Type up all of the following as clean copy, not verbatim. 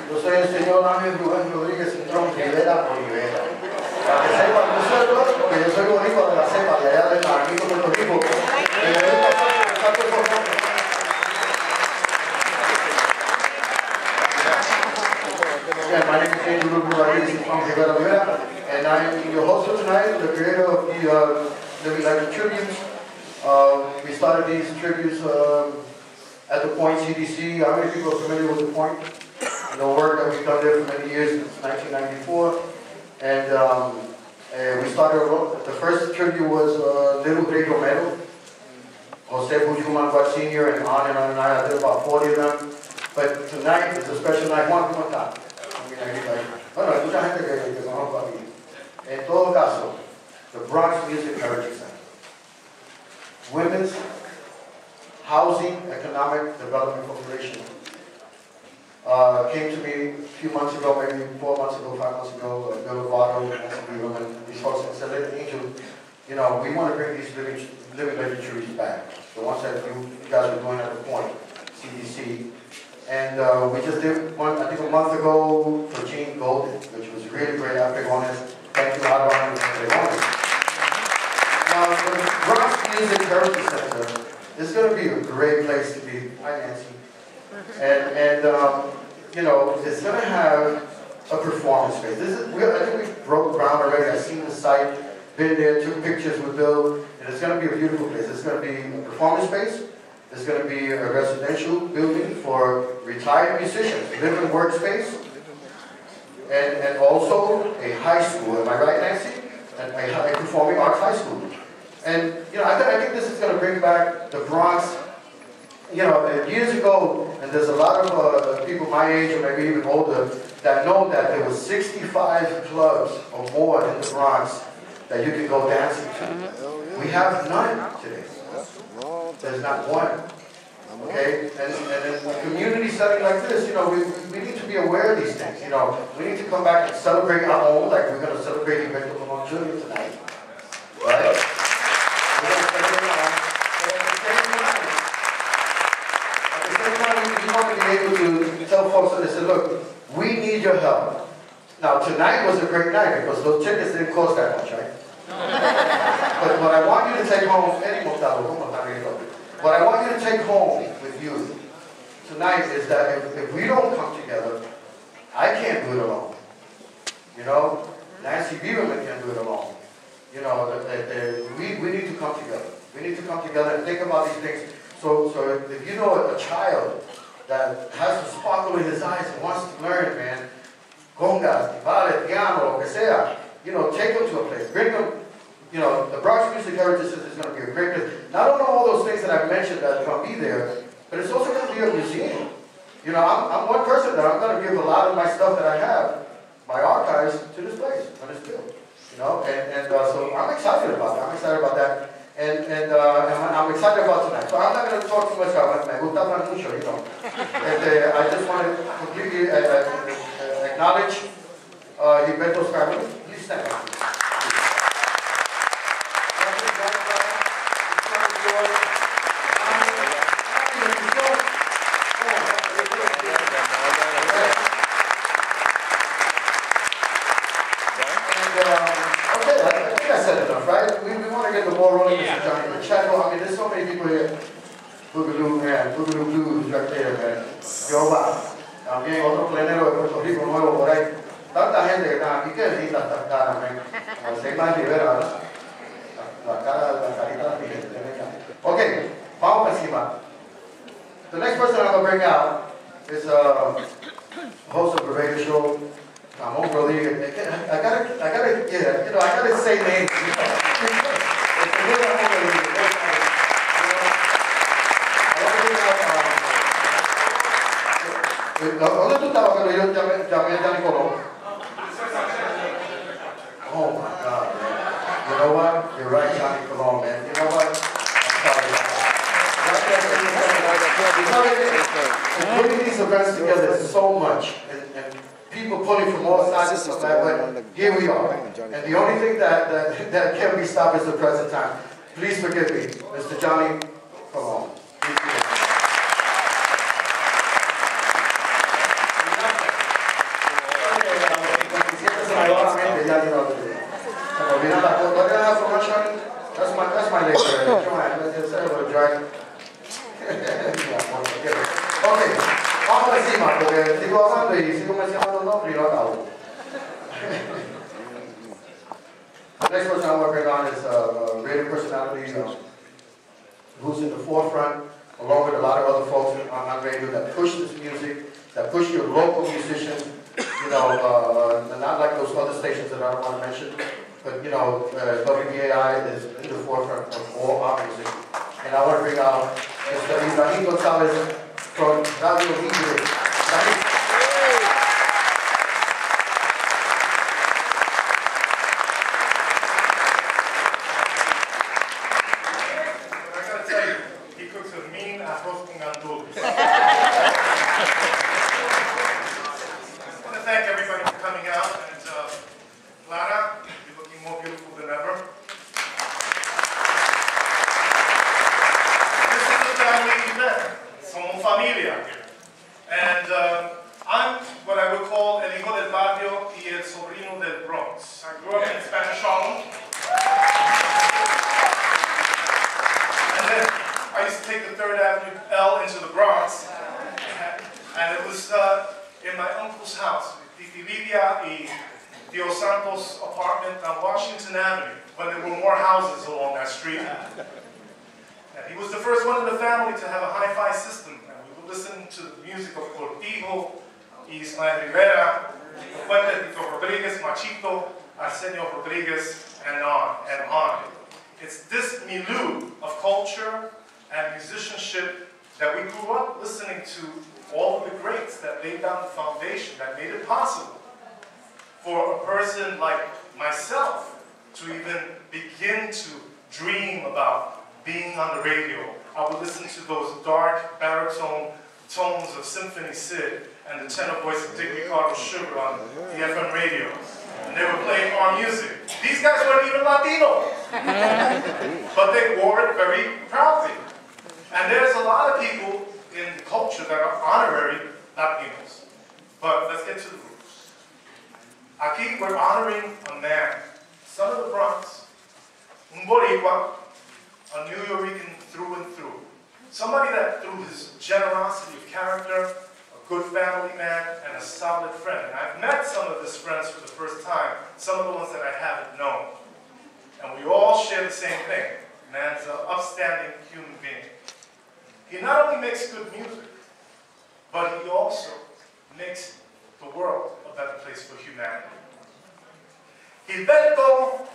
Yo soy el señor Ángel Rubén Rodríguez Cintrón Rivera Olivera. Para que sepan nosotros, porque yo soy boricua de la cepa, de allá de Naranjito, Puerto Rico. Yeah, my name is Angel Rodríguez Cintrón Rivera Olivera, and I'm your host for tonight, the creator of the Living Legend Tributes. We started these tributes at the Point CDC. How many people are familiar with the Point? The work that we've done there for many years, since 1994. And we started, the first tribute was Little Rey Romero, Jose Bujuman Sr., and on and on and on. I did about 40 of them. But tonight is a special night. Juan, ¿cómo está? Bueno, hay mucha gente que conozco aquí. En todo caso, the Bronx Music Heritage Center. Women's Housing Economic Development Corporation came to me a few months ago, maybe 4 months ago, 5 months ago, Bill Lovato and these folks, and said, Angel, you know, we want to bring these living legend trees back, the ones that you guys were doing at the Point, CDC. And we just did one, I think a month ago, for Gene Golden, which was really great. Thank you, Adwan, and Pegones. Now, the Bronx Music Heritage Center is going to be a great place to be. Hi, Nancy. And you know, it's going to have a performance space. I think we broke ground already. I've seen the site, been there, took pictures with Bill, and it's going to be a beautiful place. It's going to be a performance space. It's going to be a residential building for retired musicians, living workspace, and also a high school. Am I right, Nancy? And a performing arts high school. And you know, I think this is going to bring back the Bronx. You know, years ago, and there's a lot of people my age or maybe even older that know that there was 65 clubs or more in the Bronx that you can go dancing to. We have none today. There's not one. Okay? And in a community setting like this, you know, we need to be aware of these things. You know, we need to come back and celebrate our own, like we're going to celebrate Humberto Colón Jr. tonight. Right? We're going to celebrate our own. At the same time, we want to be able to tell folks that they say, look, we need your help. Now, tonight was a great night because those tickets didn't cost that much, right? But what I want you to take home, what I want you to take home with you tonight is that if we don't come together, I can't do it alone. You know, Nancy Bieberman can't do it alone. You know, we need to come together. We need to come together and think about these things. So if you know a child that has the sparkle in his eyes and wants to learn, man, congas, ballet, piano, lo que sea, you know, take them to a place, bring them. You know, the Bronx Music Heritage Center is going to be a great place. Not only all those things that I've mentioned that are going to be there, but it's also going to be a museum. You know, I'm one person that I'm going to give a lot of my stuff that I have, my archives, to this place, on this field. You know, so I'm excited about that. I'm excited about that. And I'm excited about tonight. So I'm not going to talk too much about it. Me gusta hablar mucho, you know. I just want to completely acknowledge Humberto's family. You stand up. Okay, I think I said enough, right? We want to get the ball rolling, Mr. Johnny Pacheco. I mean, there's so many people here. Boogaloo, man. Boogaloo Blues right there, man. Yo, va. También otro plenero de Puerto Rico nuevo por ahí. Tanta gente que está aquí. Qué linda estas caras, man. Se más Rivera, ¿verdad? La carita de mi gente. Okay, vamos encima. The next person I'm going to bring out is host of the radio show, Ramon Rodriguez. I gotta, yeah, you know, I gotta say names. ¿Dónde tú estabas cuando yo llamé a Johnny Colón? Oh my God, man. You know what? You're right, Johnny Colón, man. You know what? I'm sorry. Putting these events together is so much. And people pulling from all sides and stuff like that, but here we are. And the only thing that can be stopped is the present time. Please forgive me, Mr. Johnny Colón. Please forgive me. Joanne, instead of a drag. Ok, vamos encima, porque sigo hablando y sigo mencionando nombres y no acabo. The next person I want to bring on is a radio personality who's in the forefront, along with a lot of other folks on radio that push this music, that push your local musicians, you know, not like those other stations that I don't want to mention, but you know, WBAI is in the forefront of all our music. And I want to bring out Mr. Ibrahim Gonzalez from Radio Libre. It's this milieu of culture and musicianship that we grew up listening to all of the greats that laid down the foundation, that made it possible for a person like myself to even begin to dream about being on the radio. I would listen to those dark baritone tones of Symphony Sid and the tenor voice of Dick Ricardo Sugar on the FM radio. And they were playing our music. These guys weren't even Latino, but they wore it very proudly. And there's a lot of people in the culture that are honorary Latinos. But let's get to the roots. Aquí we're honoring a man, son of the Bronx, un Boricua, a New Yorican through and through. Somebody that through his generosity of character, a good family man, and a solid friend. And I've met some of his friends for the first time, some of the ones that I haven't known. And we all share the same thing. Man's an upstanding human being. He not only makes good music, but he also makes the world a better place for humanity. Gilberto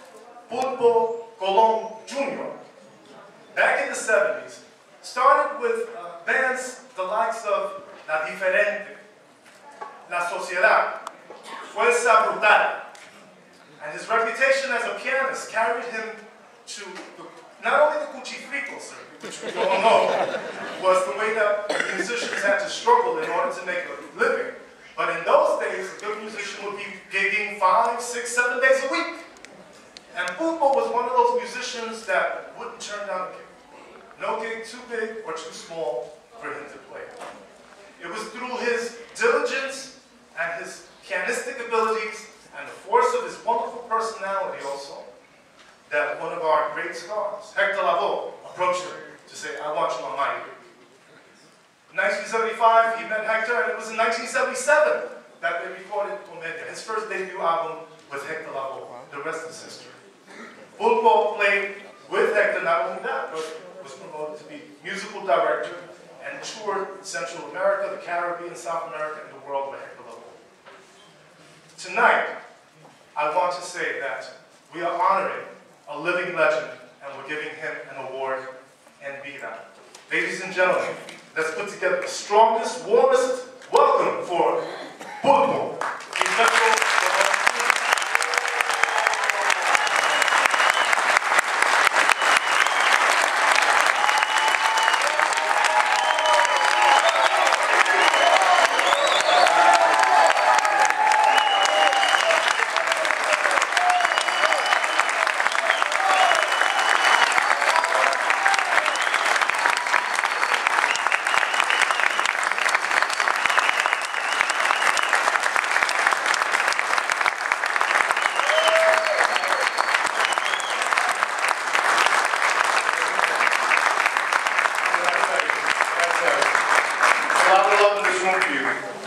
Pulpo Colón Jr., back in the 70s, started with bands the likes of La Diferente, La Sociedad, Fuerza Brutal. And his reputation as a pianist carried him to not only the Cuchifricos, which we all know, was the way that musicians had to struggle in order to make a living. But in those days, a good musician would be gigging 5, 6, 7 days a week. And Pulpo was one of those musicians that wouldn't turn down a gig. No gig too big or too small for him to play. It was through his diligence and his pianistic abilities and the force of his wonderful personality also that one of our great stars, Hector Lavoe, approached him to say, I want you on my gig. In 1975, he met Hector, and it was in 1977 that they recorded Comedia, his first debut album with Hector Lavoe. The rest is history. Pulpo played with Hector, not only that, but was promoted to be musical director and toured Central America, the Caribbean, South America, and the world with Hector Lavoe. Tonight, I want to say that we are honoring a living legend, and we're giving him an award and vida. Ladies and gentlemen, let's put together the strongest, warmest welcome for Pulpo.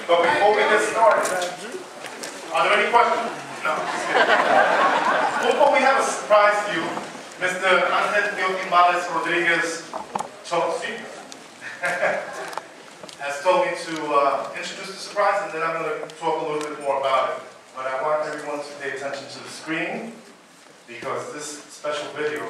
But before we get started, are there any questions? No. Before we have a surprise for you, Mr. Angel Morales Rodriguez Chocosito has told me to introduce the surprise, and then I'm going to talk a little bit more about it. But I want everyone to pay attention to the screen, because this special video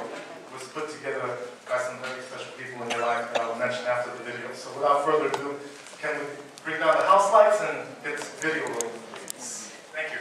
was put together by some very special people in your life that I will mention after the video. So without further ado, can we bring down the house lights and get this video rolling, please? Thank you.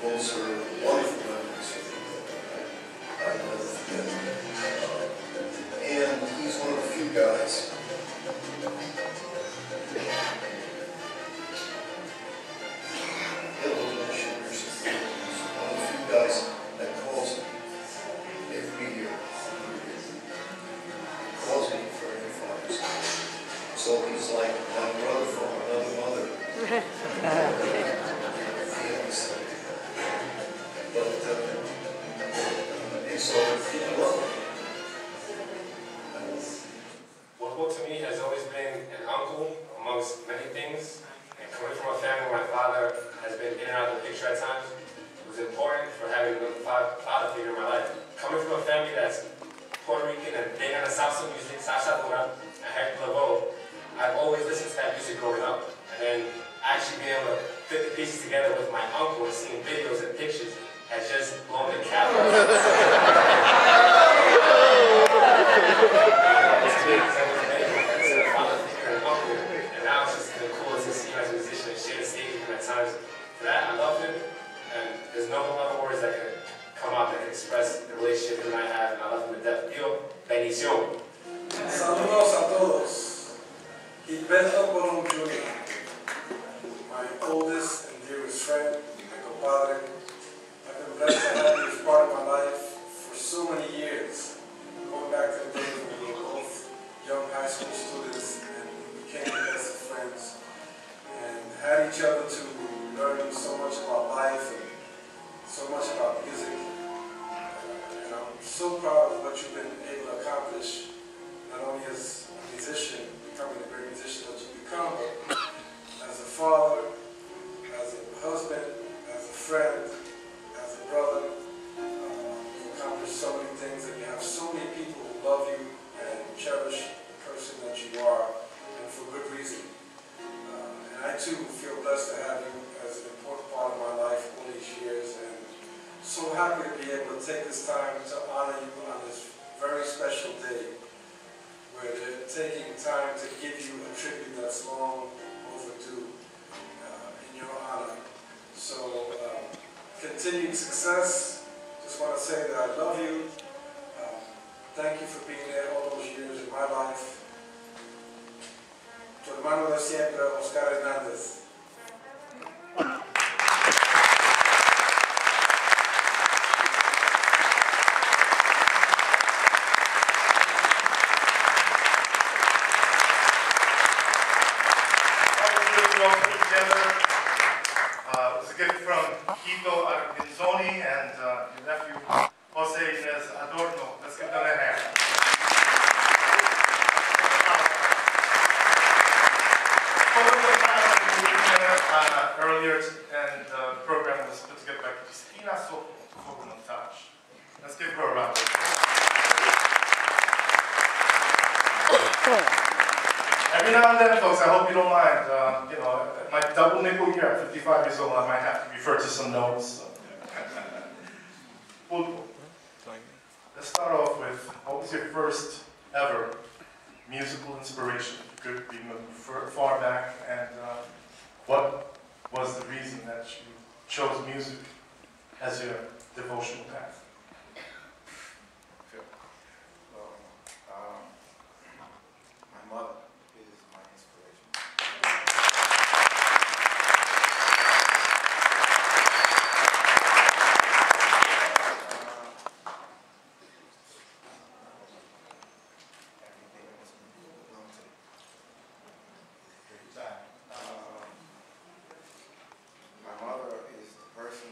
Those are wonderful memories. I never forget. guys. Hello, Commissioners. One of you guys that calls me every year. Calls me for your fathers. So he's like my brother from another mother. Yes. But it's all love. Football to me has always been an uncle amongst many things. And coming from a family where my father has been in and out of the picture at times, it was important for having a father figure in my life. Coming from a family that's Puerto Rican and big on the salsa music, salsa dura, and heck lavo, I've always listened to that music growing up. And then actually being able to fit the pieces together with my uncle and seeing videos and pictures has just blown the cap off. And now it's just kind of cool to see him as a musician and share the stage with him at times. For that, I love him, and there's no other words that can come out that can express the relationship him and I have, and I love him to death. Dio, bendición. Saludos a todos. Gilberto Colón Jr., my oldest and dearest friend, my compadre. I've been blessed to have you as part of my life for so many years, going back to the days when we were both young high school students and became the best of friends, and had each other to learn so much about life and so much about music. And I'm so proud of what you've been able to accomplish, not only as a musician, becoming the great musician that you become, but as a father, as a husband, as a friend, as a brother. You've accomplished so many things, and you have so many people who love you and cherish the person that you are, and for good reason. And I too feel blessed to have you as an important part of my life all these years, and so happy to be able to take this time to honor you on this very special day, where they're taking time to give you a tribute that's long overdue in your honor. So continued success. Just want to say that I love you. Thank you for being there all those years in my life. Tu hermano de siempre, Oscar Hernández. It was a gift from Quito Argenzoni and your nephew Jose Inez Adorno. Let's give them a hand. Earlier, and the program was put together by Christina Sopo for montage. Let's give her a round of applause. Every now and then, folks, I hope you don't mind. You know, my double nickel year, at 55 years old, I might have to refer to some notes. Let's start off with, what was your first ever musical inspiration? You could be far back, and what was the reason that you chose music as your devotional path? My mother is my inspiration. Everything was belong to my mother is the person,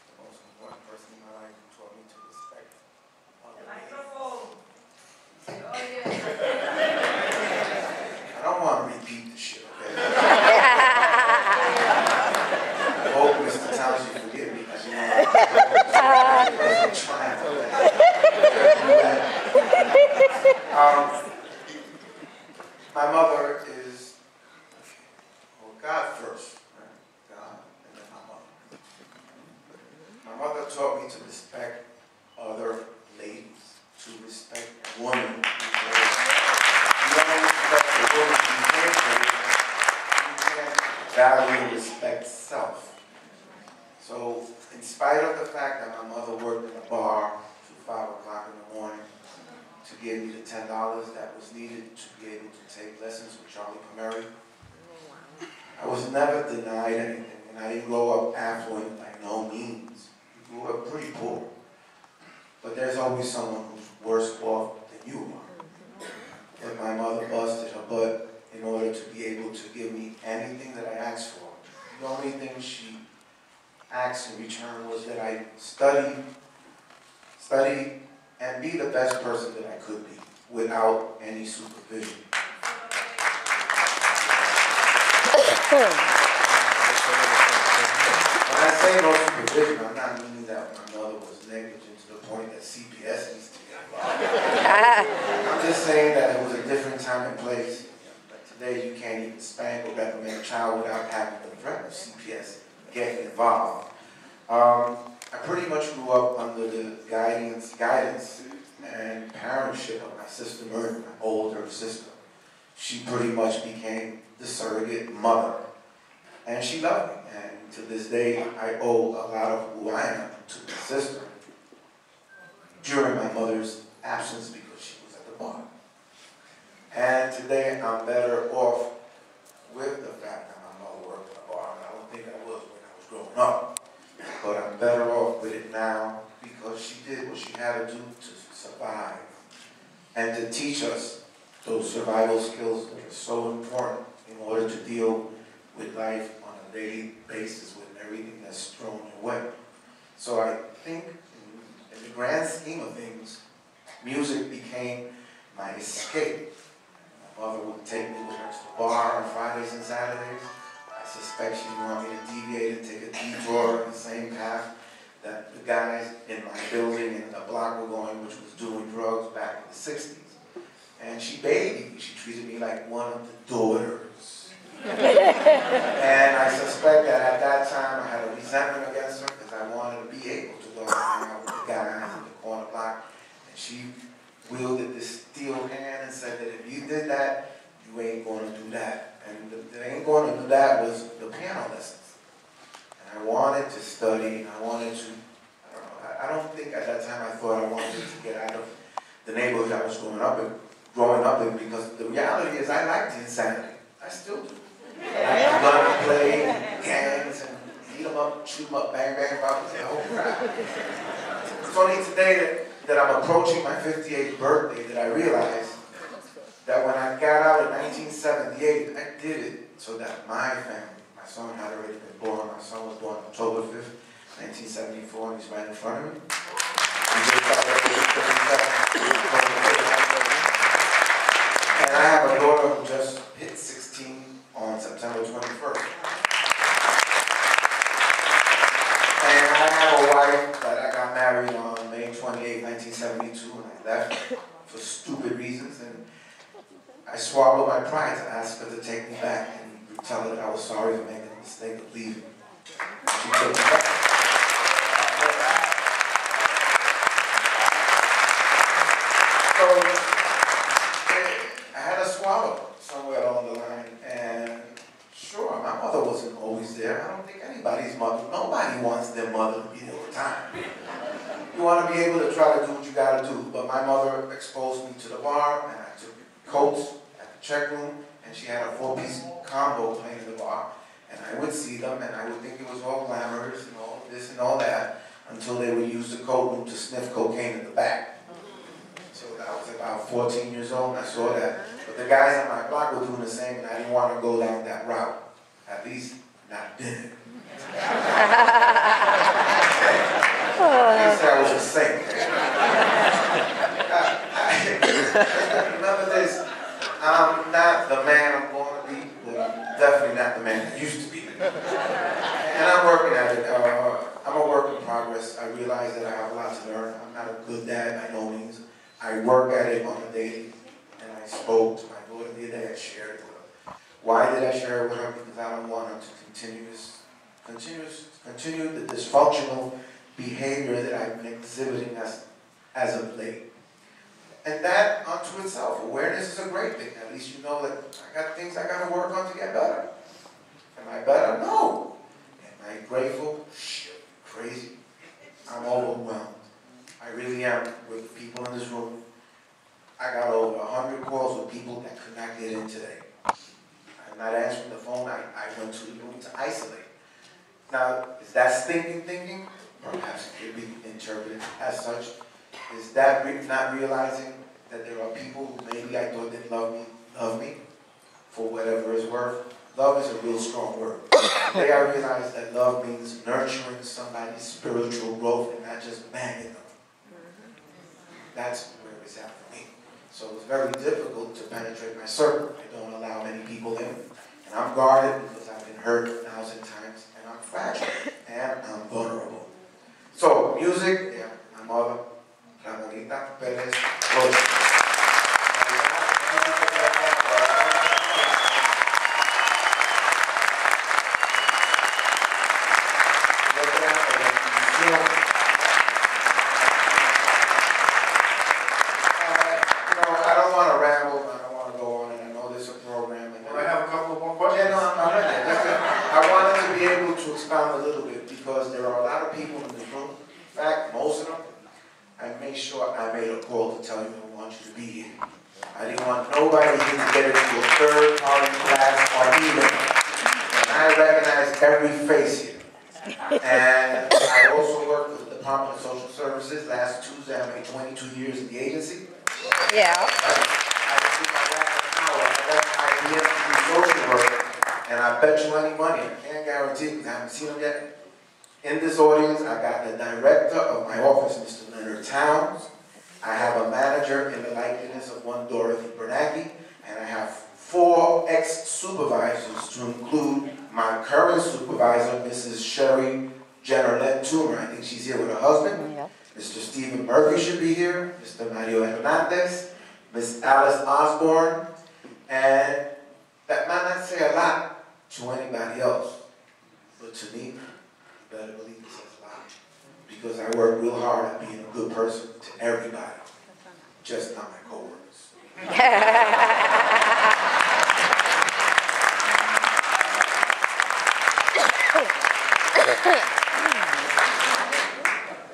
the most important person in my life, who taught me to respect other men. I don't want to repeat the shit, okay? I hope Mr. Towns you forgive me, because you know, I'm trying to my mother is, well, God first, right? God, and then my mother. My mother taught me to respect other ladies, to respect women. You don't respect the woman you can't value and respect self. So, in spite of the fact that my mother worked in a bar till 5 o'clock in the morning to give me the $10 $10 that was needed to be able to take lessons with Charlie Pomeri. I was never denied anything, and I didn't grow up affluent by no means. We grew up pretty poor. But there's always someone who's worse off than you are. But my mother busted her butt in order to be able to give me anything that I asked for. The only thing she asked in return was that I study, and be the best person that I could be without any supervision. When I say no supervision, I'm not meaning that my mother was negligent to the point that CPS needs to get involved. I'm just saying that it was a different time and place. But today you can't even spank or reprimand a child without having the threat of CPS getting involved. I pretty much grew up under the guidance and parentship of my sister Myrna, my older sister. She pretty much became the surrogate mother. And she loved me. And to this day, I owe a lot of who I am to my sister during my mother's absence because she was at the bar. And today, I'm better off with the fact that my mother worked at the bar. I don't think I was when I was growing up. But I'm better off with it now because she did what she had to do to survive and to teach us those survival skills that are so important in order to deal with life on a daily basis with everything that's thrown your way. So I think in the grand scheme of things, music became my escape. My mother would take me with her to the bar on Fridays and Saturdays. I suspect she wanted me to deviate and take a detour on the same path that the guys in my building and the block were going, which was doing drugs back in the 60s. And she babied me. She treated me like one of the daughters. And I suspect that at that time I had a resentment against her because I wanted to be able to go hang out with the guys in the corner block. And she wielded this steel hand and said that if you did that, you ain't going to do that. And the ain't going to do that was the piano lessons. And I wanted to study, and I wanted to, I don't think at that time I thought I wanted to get out of the neighborhood I was growing up in, because the reality is I liked the insanity. I still do. I like to run and play gangs and beat them up, shoot them up, bang, bang, bang, the whole crap. It's only today that I'm approaching my 58th birthday that I realized that when I got out in 1978, I did it so that my family, my son had already been born. My son was born October 5th, 1974, and he's right in front of me. And I have a daughter who just hit 16 on September 21st. And I have a wife that I got married on May 28, 1972, and I left for stupid reasons. And I swallowed my pride to ask her to take me back and tell her that I was sorry for making the mistake of leaving. She took me back. So I had to swallow somewhere along the line, and sure, my mother wasn't always there. I don't think anybody's mother, nobody wants their mother to be there all the time. You want to be able to try to do what you got to do, but my mother exposed me to the bar, and I took coats at the check room, and she had a 4-piece combo playing in the bar, and I would see them, and I would think it was all glamorous and all this and all that, until they would use the coat room to sniff cocaine in the back. So I was about 14 years old, and I saw that. But the guys on my block were doing the same, and I didn't want to go down that route. At least, not then. At least I was a saint. Remember this, I'm not the man I'm going to be, but definitely not the man I used to be. And I'm working at it. I'm a work in progress. I realize that I have a lot to learn. I'm not a good dad by no means. I work at it on a daily, and I spoke to my daughter the other day. I shared it with her. Why did I share it with her? Because I don't want her to continue the dysfunctional behavior that I've been exhibiting as of late. And that unto itself, awareness is a great thing. At least you know that I got things I got to work on to get better. Am I better? No. Am I grateful? Shit, crazy. I'm overwhelmed. I really am with the people in this room. I got over 100 calls with people that could not get in today. I'm not answering the phone. I went to the room to isolate. Now, is that stinking thinking? Perhaps it could be interpreted as such. Is that not realizing that there are people who maybe I thought didn't love me for whatever it's worth? Love is a real strong word. Today I realized that love means nurturing somebody's spiritual growth and not just banging them. That's where it's at for me. So it's very difficult to penetrate my circle. I don't allow many people in. And I'm guarded because I've been hurt 1,000 times, and I'm fragile, and I'm vulnerable. So, music, yeah, my mother, Ramonita Perez Rocha. I don't want to ramble, I don't want to go on, and I know there's a program. Well, I have a couple of more questions. Yeah, no, I'm not ready. I wanted to be able to expound a little bit because there are a lot of people in this room. In fact, most of them, I made sure I made a call to tell you I want you to be here. I didn't want nobody here to get into a third-party class or email. And I recognize every face here. And I also worked with the Department of Social Services. Last Tuesday, I made 22 years in the agency. Yeah. I think I left IBM to do social work, and I bet you any money, I can't guarantee because I haven't seen them yet. In this audience, I got the director of my office, Mr. Leonard Towns. I have a manager in the likeness of one Dorothy Bernanke, and I have 4 ex-supervisors to include my current supervisor, Mrs. Sherry Jennerlet Toomer. I think she's here with her husband. Yeah. Mr. Stephen Murphy should be here, Mr. Mario Hernandez, Miss Alice Osborne, and that might not say a lot to anybody else, but to me, you better believe it says a lot, because I work real hard at being a good person to everybody, just not my coworkers.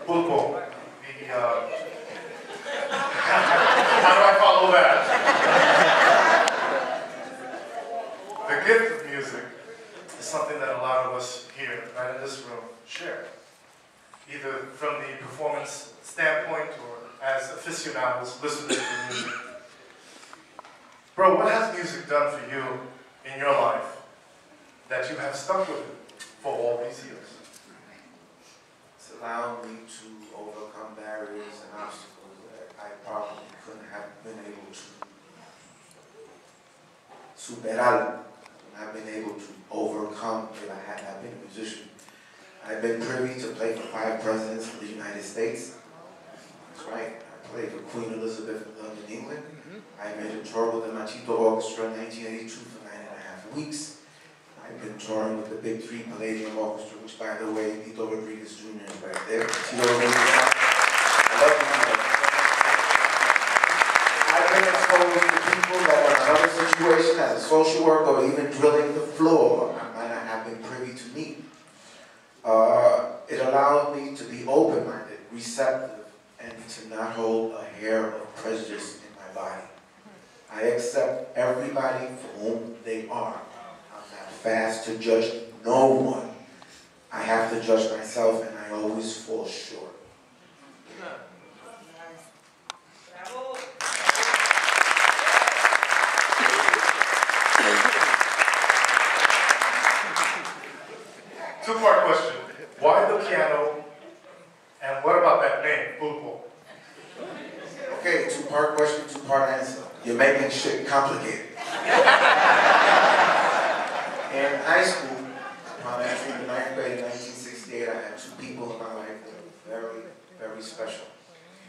Pulpo, how do I follow that? The gift of music is something that a lot of us here, right in this room, share. Either from the performance standpoint or as aficionados listening to music. Bro, what has music done for you in your life that you have stuck with it for all these years? It's allowed me to overcome barriers and obstacles that I probably couldn't have been able to superar. I've been able to overcome if I had not been a musician. I've been privy to play for 5 presidents of the United States. That's right. I played for Queen Elizabeth of London, England. I made a tour with the Machito Orchestra in 1982 for 9.5 weeks. I've been touring with the Big 3 Palladium Orchestra, which, by the way, Tito Rodriguez Jr. is right there. Tito Rodriguez. I love you. I've been exposed to people that are in another situation as a social worker or even drilling the floor I might not have been privy to meet. It allowed me to be open-minded, receptive, and to not hold a hair of prejudice in my body. I accept everybody for whom they are. I'm not fast to judge no one. I have to judge myself, and I always fall short. Two-part question. Why the piano? And what about that name, Pulpo? Okay, 2-part question, 2-part answer. You're making shit complicated. In high school, upon entering the 9th grade in 1968, I had 2 people in my life that were very, very special.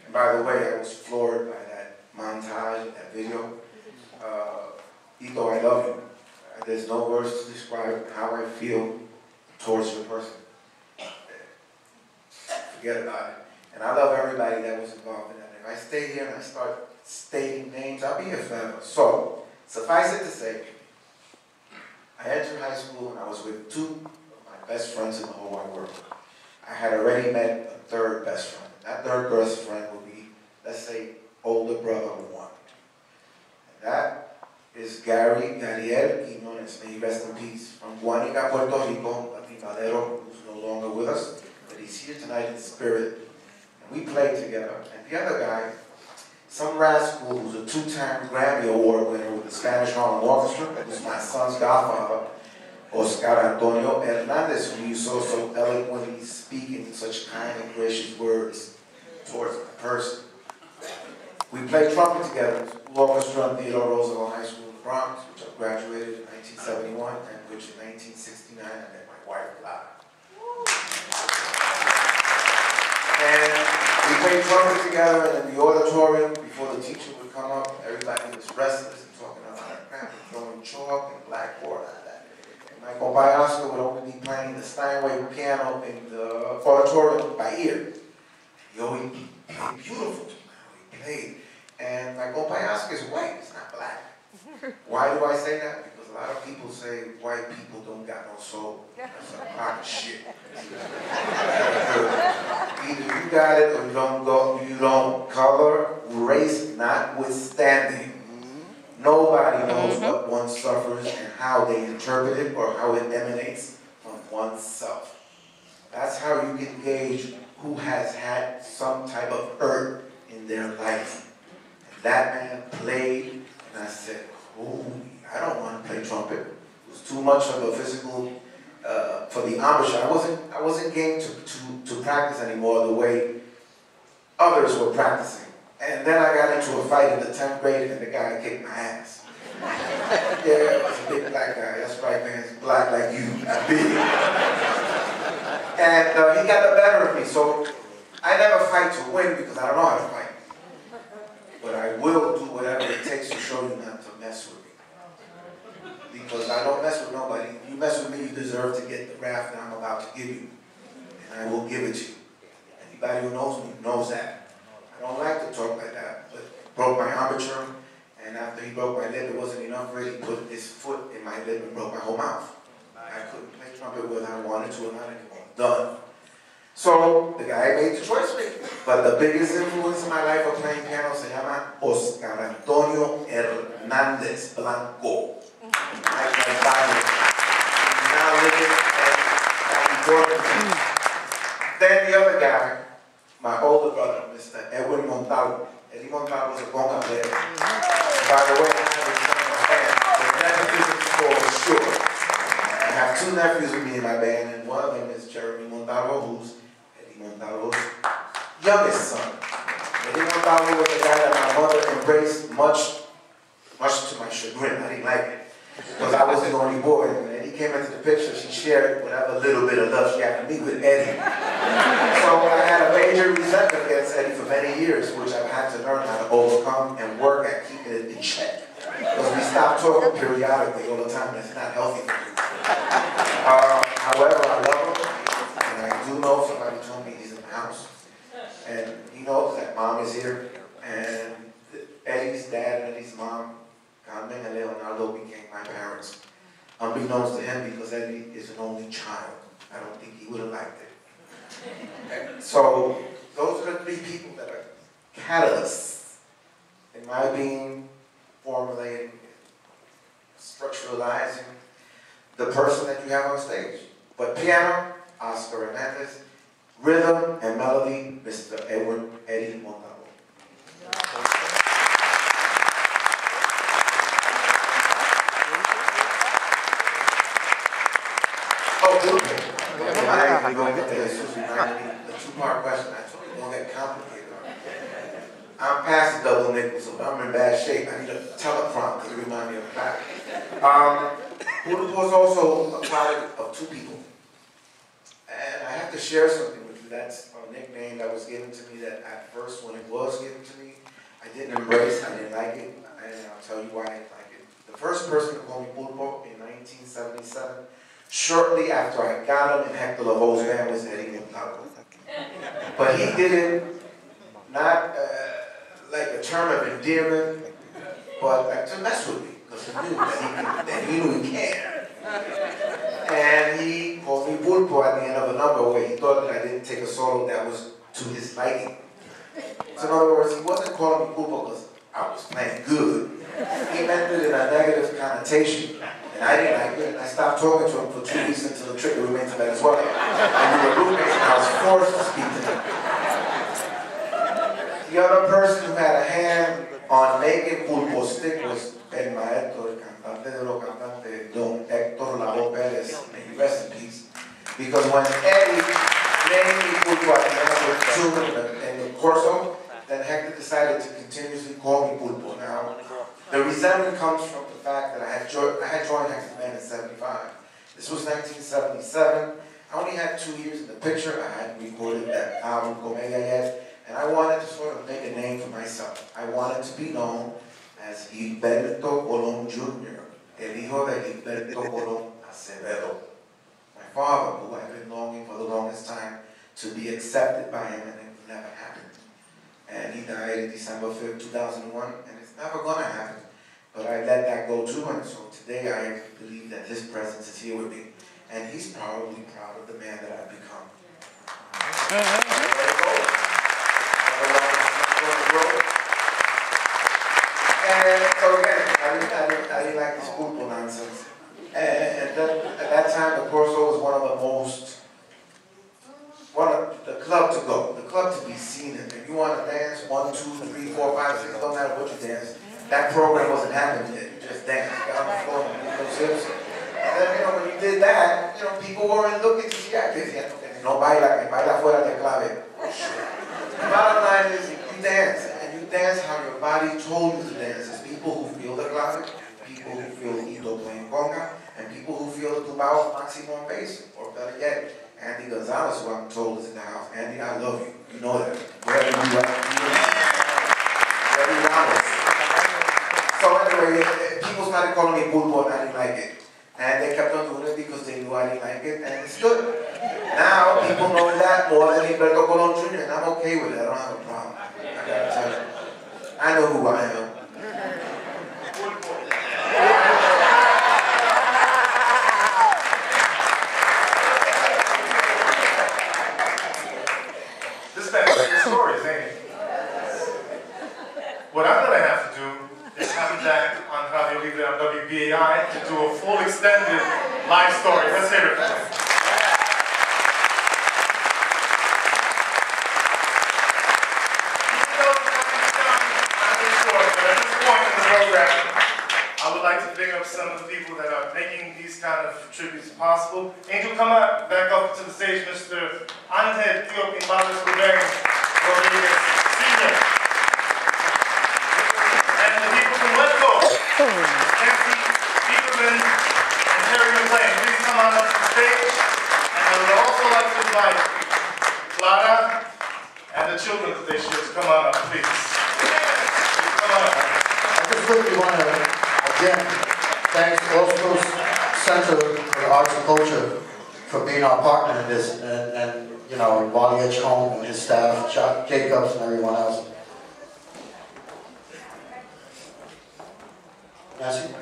And by the way, I was floored by that montage, that video. Ito, I love you. There's no words to describe how I feel towards your person. Forget about it. And I love everybody that was involved in that. If I stay here and I start stating names, I'll be here forever. So, suffice it to say, I entered high school and I was with 2 of my best friends in the whole wide world. I had already met a 3rd best friend. That 3rd best friend would be, let's say, older brother of 1. Gary Gariel Quiñones, may he rest in peace. From Guanica, Puerto Rico, a timbadero who's no longer with us, but he's here tonight in spirit. And we played together. And the other guy, some rascal who's a two-time Grammy Award winner with the Spanish Harlem Orchestra, who's my son's godfather, Oscar Antonio Hernandez, who you saw so eloquently speaking such kind and gracious words towards a person. We played trumpet together, orchestra in Theodore Roosevelt High School in the Bronx, which I graduated in 1971, and which in 1969 I met my wife, Clara. And we played trumpet together, and in the auditorium, before the teacher would come up, everybody was restless and talking about crap and throwing chalk and blackboard and that. And my compadre Oscar would only be playing the Steinway piano in the auditorium by ear. He always played beautiful to me how he played. And my compadre Oscar is white, it's not black. Why do I say that? Because a lot of people say white people don't got no soul. That's a crock of shit. Either you got it or you don't go, you don't. Color, race notwithstanding. Nobody knows what one suffers and how they interpret it or how it emanates from oneself. That's how you can gauge who has had some type of hurt in their life. And that man played, and I said, oh, I don't want to play trumpet. It was too much of a physical, for the embouchure. I wasn't game to practice anymore the way others were practicing. And then I got into a fight in the 10th grade and the guy kicked my ass. Yeah, it was a big black guy. That's right, man. He's black like you. Big. And he got the better of me. So I never fight to win because I don't know how to fight. But I will do whatever it takes to show you not to mess with me. Because I don't mess with nobody. You mess with me, you deserve to get the wrath that I'm about to give you. And I will give it to you. Anybody who knows me knows that. I don't like to talk like that, but broke my embouchure, and after he broke my lip, it wasn't enough for it. He put his foot in my lip and broke my whole mouth. I couldn't play trumpet whether I wanted to or not anymore. Done. So the guy made the choice for me. But the biggest influence in my life of playing piano se llama Oscar Antonio Hernandez Blanco. My grandfather. He's now living in California. Then the other guy, my older brother, Mr. Edwin Montalvo. Eddie Montalvo was a conga player. By the way, I have a son in my band, so nepotism for sure. I have two nephews with me in my band, and one of them is Jeremy Montalvo, who's Eddie Montalvo's youngest son. Eddie Montalvo was a guy that my mother embraced much to my chagrin. I didn't like it, because I was the only boy. When Eddie came into the picture, she shared whatever little bit of love she had for me with Eddie. So I had a major resentment against Eddie for many years, which I've had to learn how to overcome and work at keeping it in check. Because we stop talking periodically all the time, and it's not healthy for you. However, I love him, and I do know somebody told me he's in the house. And he knows that mom is here, and Eddie's dad and Eddie's mom, Carmen and Leonardo, became my parents. Unbeknownst to him, because Eddie is an only child. I don't think he would have liked it. And so, those are the three people that are catalysts in my being, formulating, structuralizing the person that you have on stage. But piano, Oscar Hernandez, rhythm and melody, Mr. Eddie Montalvo. Oh, beautiful. I'm going to get to this. The two-part question. I told you it's going to get complicated. I'm past the double nickel, so I'm in bad shape. I need a teleprompter to remind me of that. Buddha was also a product of two people. And I have to share something with you. That's a nickname that was given to me that at first, when it was given to me, I didn't embrace, I didn't like it, and I'll tell you why I didn't like it. The first person to call me Pulpo in 1977, shortly after I got him in Hector Lavoe's band, was Eddie Montalvo. But he did it not like a term of endearment, but like to mess with me, because he knew he cared. And he called me Pulpo at the end of a number where he thought that I didn't take a solo that was to his liking. So in other words, he wasn't calling me Pulpo because I was playing good. He meant it in a negative connotation. And I didn't like it. I stopped talking to him for 2 weeks until the trip we went to Venezuela. And we were roommates and I was forced to speak to him. The other person who had a hand on making pulpo stick was el maestro, el cantante de los cantantes, Don Héctor Lavo Pérez, may he rest in peace. Because when Eddie named me pulpo in the corso, then Hector decided to continuously call me pulpo. Now, the resentment comes from the fact that I had joined Hector's band in '75. This was 1977. I only had 2 years in the picture. I hadn't recorded that album, Comedia, yet. And I wanted to sort of make a name for myself. I wanted to be known as Gilberto Colón Jr., el hijo de Gilberto Colón Acevedo. My father, who I've been longing for the longest time to be accepted by him, and it never happened. And he died in December 5th, 2001, and it's never gonna happen. But I let that go too, and so today I believe that his presence is here with me, and he's probably proud of the man that I've become. And so again, I didn't like this pulpo nonsense. And then, at that time, the Corso was one of the club to go, the club to be seen in. If you want to dance 1, 2, 3, 4, 5, 6, don't matter what you dance, that program wasn't happening yet. You just dance, you got on the floor, and you those hips. And then, when you did that, people weren't looking to see actors yet. No baila, que baila fuera de clave. The bottom line is, you dance, and you dance how your body told you to dance. There's people who feel the clave, people who feel Ito playing conga, and people who feel the tumbao maximum bass, or better yet, Andy Gonzalez, who I'm told is in the house. Andy, I love you. You know that. Wherever you are, wherever you are. So anyway, people started calling me pulpo, and I didn't like it. And they kept on doing it because they knew I didn't like it, and it's good. Now, people know that more than Gilberto Colón Jr., and I'm okay with it. I don't have a problem. I gotta tell you. I know who I am. This man's telling stories, ain't it? What I'm gonna have to do is have him back on Radio Libre on WBAI to do a full extended live story. Let's hear it. I would like to bring up some of the people that are making these kind of tributes possible. Angel, come back up to the stage, Mr. Ángel Tío Pimbales Rodríguez Sr. And the people from Let Go, Nancy Peterman and Terry McLean, please come on up to the stage. And I would also like to invite Clara and the children that they should come on up, please. Please come on up. I just really want to, again, thank Oslo Center for the Arts and Culture for being our partner in this, and Wally H. Home and his staff, Chuck Jacobs and everyone else. Nancy?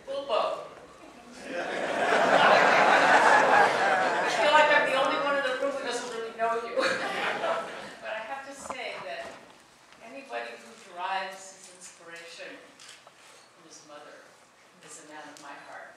Pulpo. I feel like I'm the only one in the room who doesn't really know you. But I have to say that anybody who derives his inspiration from his mother is a man of my heart.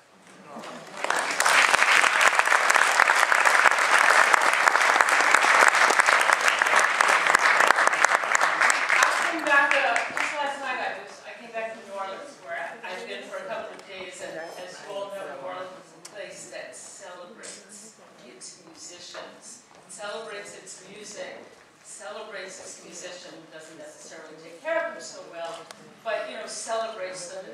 I came back, just last night I came back from New Orleans, where I've been for a couple of days, and as you all know, New Orleans is a place that celebrates its musicians, celebrates its music, celebrates its musician, doesn't necessarily take care of them so well, but celebrates them